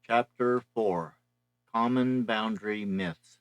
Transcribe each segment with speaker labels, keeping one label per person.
Speaker 1: Chapter 4 Common Boundary Myths.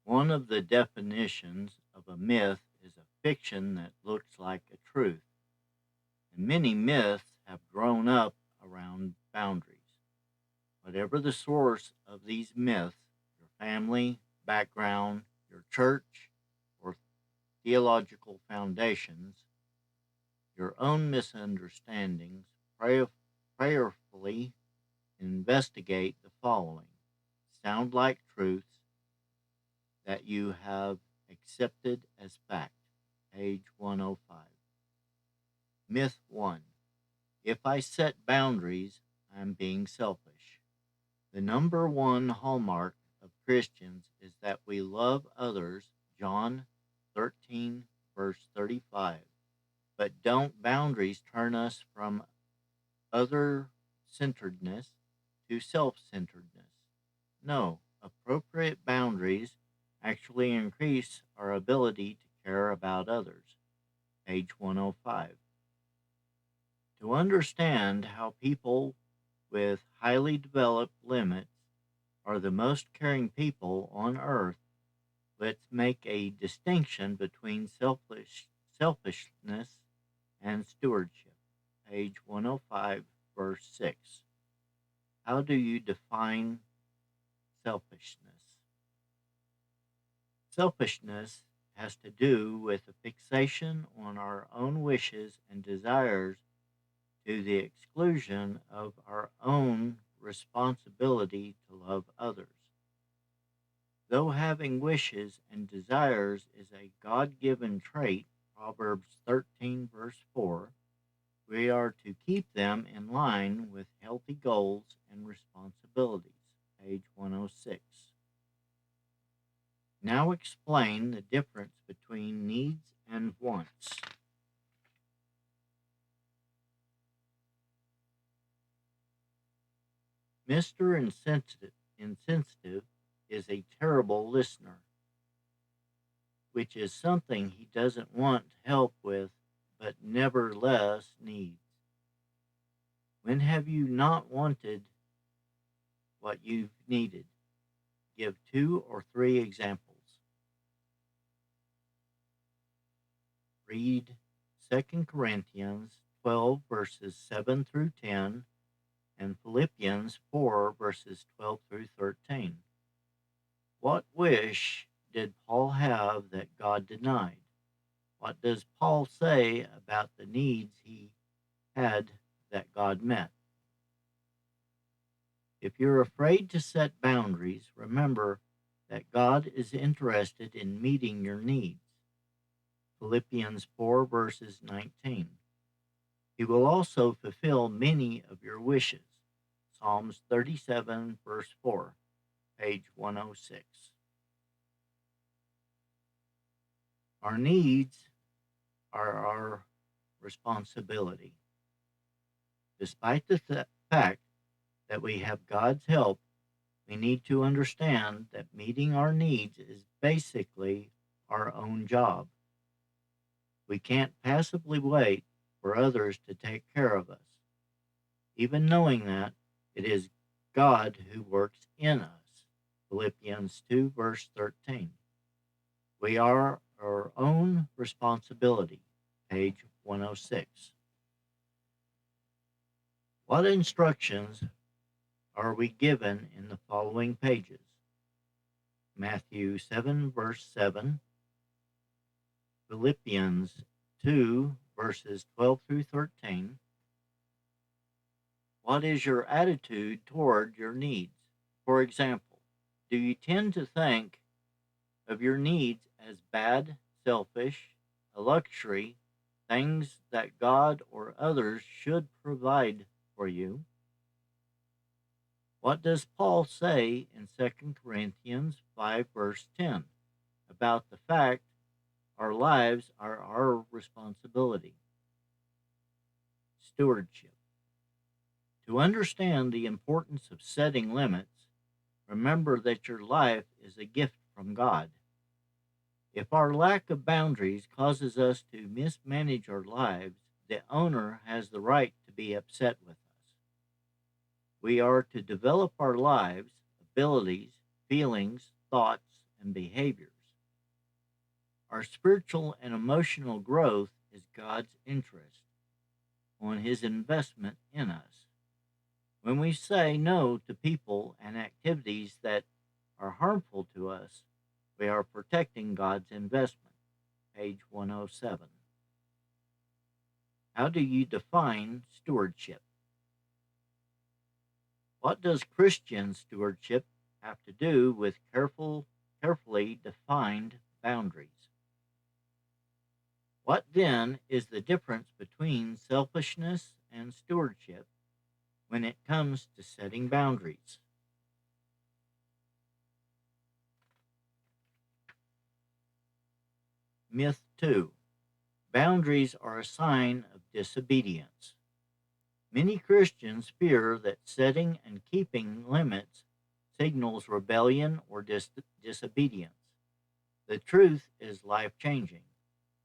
Speaker 1: One of the definitions of a myth is a fiction that looks like a truth, and many myths have grown up around boundaries. Whatever the source of these myths, your family, background, your church, or theological foundations, your own misunderstandings, prayerfully investigate the following. Sound like truths that you have accepted as fact. Page 105. Myth 1. If I set boundaries, I'm being selfish. The number one hallmark of Christians is that we love others, John 13, verse 35. But don't boundaries turn us from other centeredness to self centeredness? No, appropriate boundaries actually increase our ability to care about others. Page 105. To understand how people with highly developed limits are the most caring people on earth, let's make a distinction between selfishness and stewardship. Page 105, verse 6. How do you define selfishness? Selfishness has to do with a fixation on our own wishes and desires to the exclusion of our own responsibility to love others. Though having wishes and desires is a God given trait, Proverbs 13, verse 4, we are to keep them in line with healthy goals and responsibilities. Page 106. Now explain the difference between needs and wants. Mr. Insensitive is a terrible listener, which is something he doesn't want help with, but nevertheless needs. When have you not wanted what you've needed? Give 2 or 3 examples. Read 2 Corinthians 12, verses 7 through 10, and Philippians 4, verses 12 through 13. What wish did Paul have that God denied? What does Paul say about the needs he had that God met? If you're afraid to set boundaries, remember that God is interested in meeting your needs. Philippians 4, verses 19. He will also fulfill many of your wishes. Psalms 37, verse 4, page 106. Our needs are our responsibility. Despite the fact that we have God's help, we need to understand that meeting our needs is basically our own job. We can't passively wait for others to take care of us. Even knowing that, it is God who works in us. Philippians 2, verse 13. We are our own responsibility. Page 106. What instructions are we given in the following pages? Matthew 7, verse 7, Philippians 2, verses 12 through 13. What is your attitude toward your needs? For example, do you tend to think of your needs as bad, selfish, a luxury, things that God or others should provide for you? What does Paul say in 2 Corinthians 5, verse 10 about the fact our lives are our responsibility? Stewardship. To understand the importance of setting limits, remember that your life is a gift from God. If our lack of boundaries causes us to mismanage our lives, the owner has the right to be upset with us. We are to develop our lives, abilities, feelings, thoughts, and behaviors. Our spiritual and emotional growth is God's interest on His investment in us. When we say no to people and activities that are harmful to us, we are protecting God's investment. Page 107. How do you define stewardship? What does Christian stewardship have to do with carefully defined boundaries? What then is the difference between selfishness and stewardship when it comes to setting boundaries? Myth 2. Boundaries are a sign of disobedience. Many Christians fear that setting and keeping limits signals rebellion or disobedience. The truth is life changing.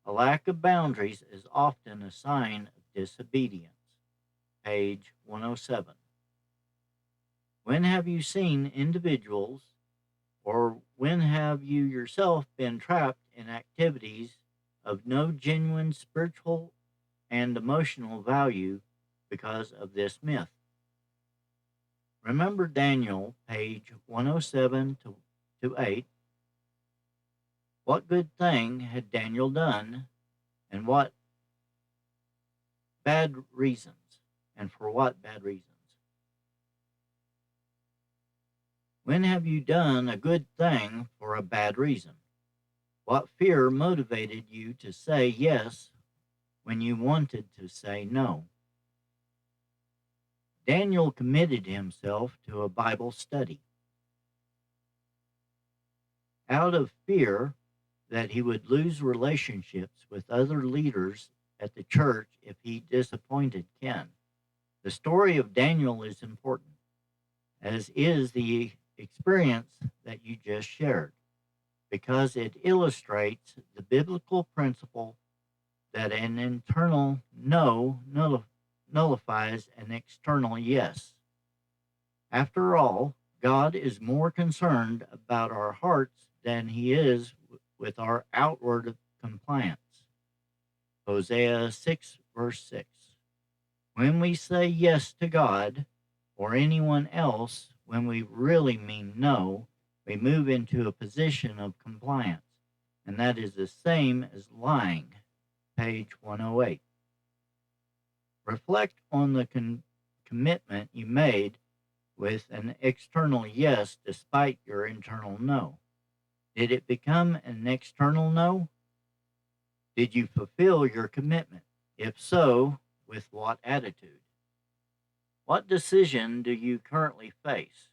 Speaker 1: A lack of boundaries is often a sign of disobedience. Page 107. When have you seen individuals, or when have you yourself been trapped in activities of no genuine spiritual and emotional value because of this myth? Remember Daniel, page 107 to 8. What good thing had Daniel done, and what bad reasons, and for what bad reasons? When have you done a good thing for a bad reason? What fear motivated you to say yes when you wanted to say no? Daniel committed himself to a Bible study. Out of fear that he would lose relationships with other leaders at the church if he disappointed Ken. The story of Daniel is important, as is the experience that you just shared, because it illustrates the biblical principle that an internal no nullifies an external yes. After all, God is more concerned about our hearts than he is with our outward compliance. Hosea 6, verse 6. When we say yes to God or anyone else, when we really mean no, we move into a position of compliance, and that is the same as lying. Page 108. Reflect on the commitment you made with an external yes despite your internal no. Did it become an external no? Did you fulfill your commitment? If so, with what attitude? What decision do you currently face?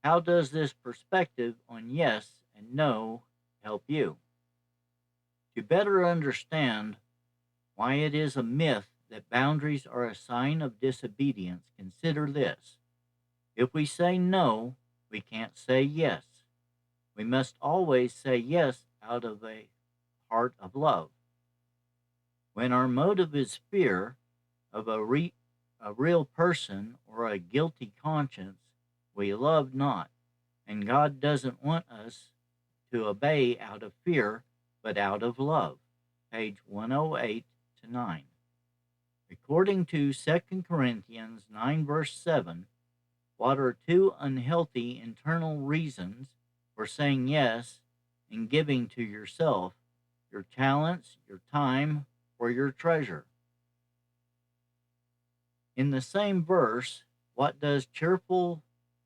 Speaker 1: How does this perspective on yes and no help you? To better understand why it is a myth that boundaries are a sign of disobedience, consider this. If we say no, we can't say yes. We must always say yes out of a heart of love. When our motive is fear of a real person or a guilty conscience, we love not, and God doesn't want us to obey out of fear, but out of love. Page 108 to 9. According to 2 Corinthians 9, verse 7, what are two unhealthy internal reasons for saying yes and giving to yourself, your talents, your time, or your treasure? In the same verse, what does cheerful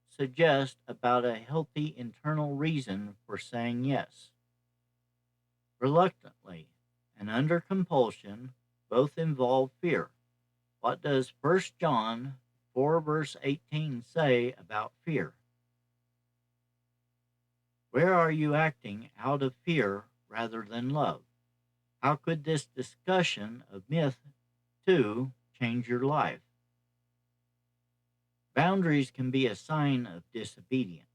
Speaker 1: suggest about a healthy internal reason for saying yes? Reluctantly and under compulsion both involve fear. What does 1 John 4, verse 18 say about fear? Where are you acting out of fear rather than love? How could this discussion of myth 2 change your life? Boundaries can be a sign of disobedience.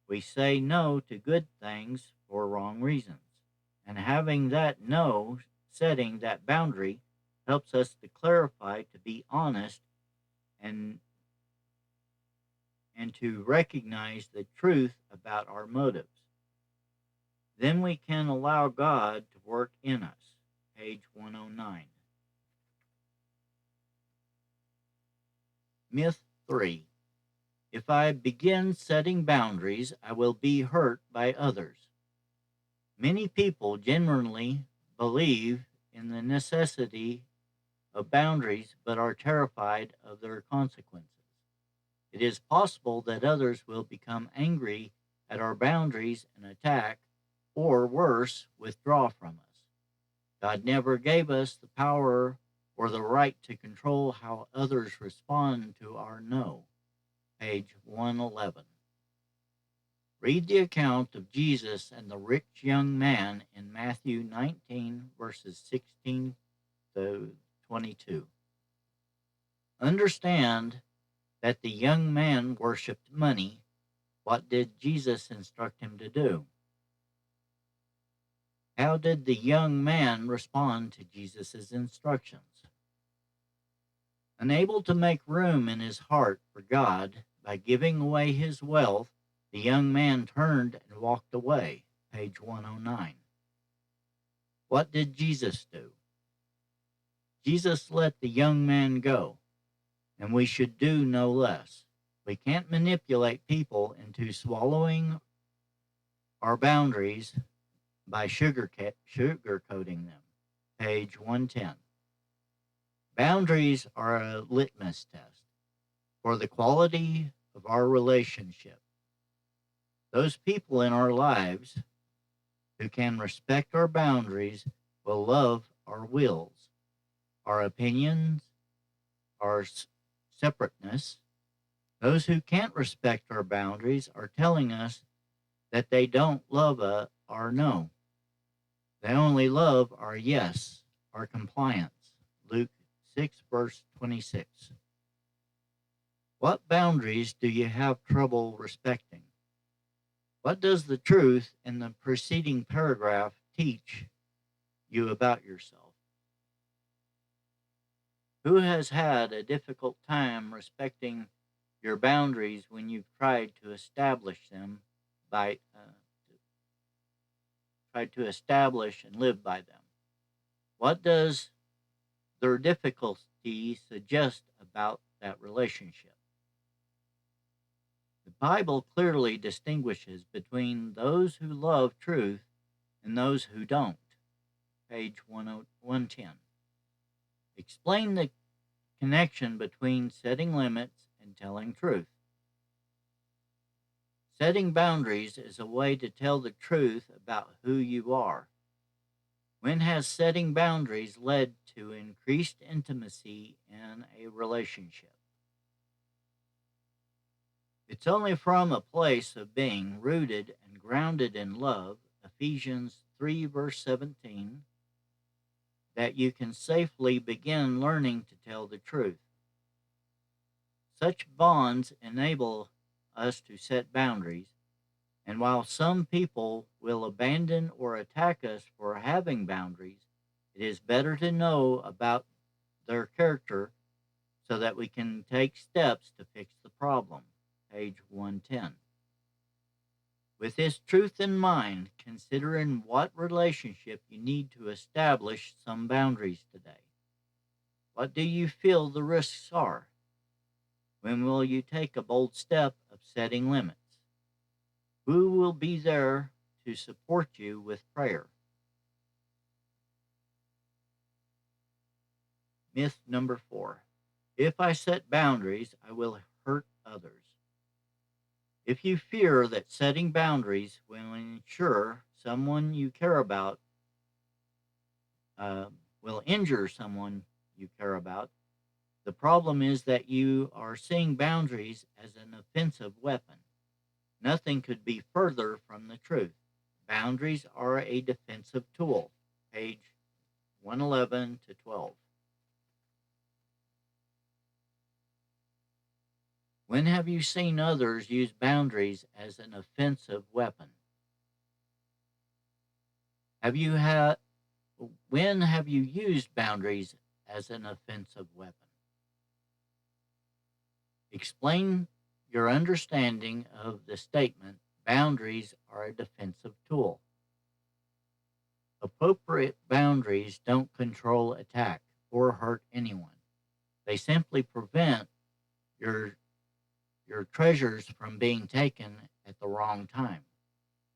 Speaker 1: We say no to good things for wrong reasons, and having that no, setting that boundary, helps us to clarify, to be honest, and and to recognize the truth about our motives. Then we can allow God to work in us. Page 109. Myth 3. If I begin setting boundaries, I will be hurt by others. Many people genuinely believe in the necessity of boundaries but are terrified of their consequences. It is possible that others will become angry at our boundaries and attack, or worse, withdraw from us. God never gave us the power or the right to control how others respond to our no. Page 111. Read the account of Jesus and the rich young man in Matthew 19, verses 16 to 22. Understand that the young man worshiped money. What did Jesus instruct him to do? How did the young man respond to Jesus' instructions? Unable to make room in his heart for God by giving away his wealth, the young man turned and walked away. Page 109. What did Jesus do? Jesus let the young man go, and we should do no less. We can't manipulate people into swallowing our boundaries by sugarcoating them. Page 110. Boundaries are a litmus test for the quality of our relationship. Those people in our lives who can respect our boundaries will love our wills, our opinions, our separateness. Those who can't respect our boundaries are telling us that they don't love our no. They only love our yes, our compliance. Luke 6, verse 26. What boundaries do you have trouble respecting? What does the truth in the preceding paragraph teach you about yourself? Who has had a difficult time respecting your boundaries when you've tried to establish them tried to establish and live by them? What does their difficulty suggest about that relationship? The Bible clearly distinguishes between those who love truth and those who don't. Page 110. Explain the connection between setting limits and telling truth. Setting boundaries is a way to tell the truth about who you are. When has setting boundaries led to increased intimacy in a relationship? It's only from a place of being rooted and grounded in love, Ephesians 3, verse 17, that you can safely begin learning to tell the truth. Such bonds enable us to set boundaries, and while some people will abandon or attack us for having boundaries, it is better to know about their character so that we can take steps to fix the problem. Page 110. With this truth in mind, consider in what relationship you need to establish some boundaries today. What do you feel the risks are? When will you take a bold step of setting limits? Who will be there to support you with prayer? Myth number 4. If I set boundaries, I will hurt others. If you fear that setting boundaries will ensure someone you care about will injure someone you care about, the problem is that you are seeing boundaries as an offensive weapon. Nothing could be further from the truth. Boundaries are a defensive tool. Page 111 to 12. When have you seen others use boundaries as an offensive weapon? When have you used boundaries as an offensive weapon? Explain your understanding of the statement, boundaries are a defensive tool. Appropriate boundaries don't control, attack, or hurt anyone. They simply prevent your, your treasures from being taken at the wrong time.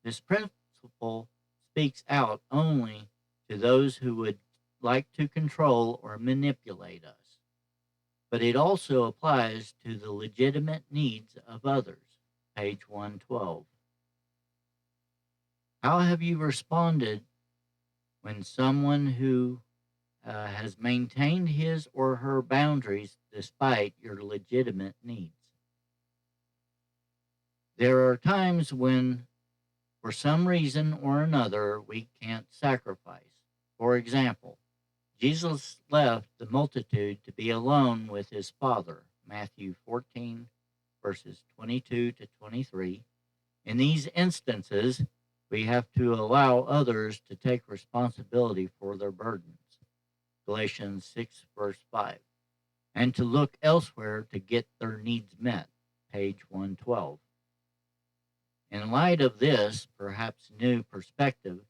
Speaker 1: This principle speaks out only to those who would like to control or manipulate us, but it also applies to the legitimate needs of others. Page 112. How have you responded when someone who has maintained his or her boundaries despite your legitimate needs? There are times when, for some reason or another, we can't sacrifice. For example, Jesus left the multitude to be alone with his Father, Matthew 14, verses 22 to 23. In these instances, we have to allow others to take responsibility for their burdens, Galatians 6, verse 5, and to look elsewhere to get their needs met, page 112. In light of this, perhaps new perspective,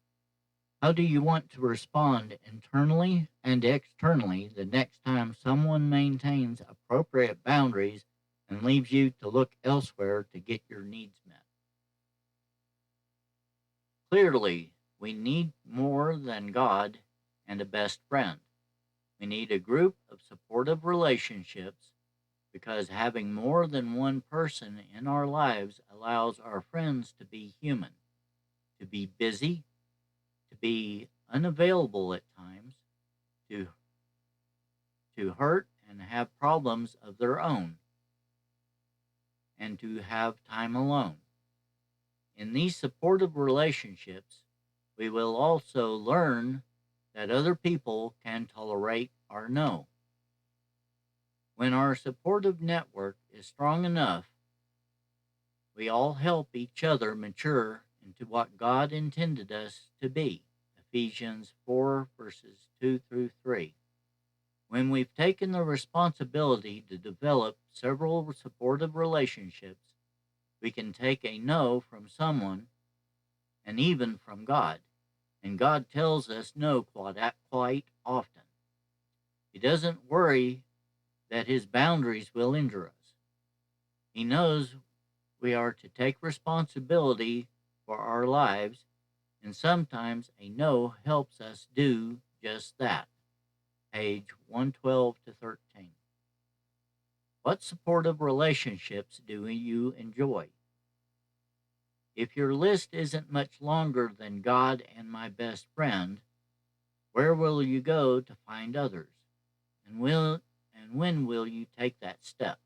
Speaker 1: how do you want to respond internally and externally the next time someone maintains appropriate boundaries and leaves you to look elsewhere to get your needs met? Clearly, we need more than God and a best friend. We need a group of supportive relationships because having more than one person in our lives allows our friends to be human, to be busy, to be unavailable at times, to, to hurt and have problems of their own, and to have time alone. In these supportive relationships, we will also learn that other people can tolerate our no. When our supportive network is strong enough, we all help each other mature into what God intended us to be. Ephesians 4, verses 2 through 3. When we've taken the responsibility to develop several supportive relationships, we can take a no from someone and even from God. And God tells us no quite often. He doesn't worry that his boundaries will injure us. He knows we are to take responsibility for our lives, and sometimes a no helps us do just that. Page 112 to 13. What supportive relationships do you enjoy? If your list isn't much longer than God and my best friend, where will you go to find others? And when will you take that step?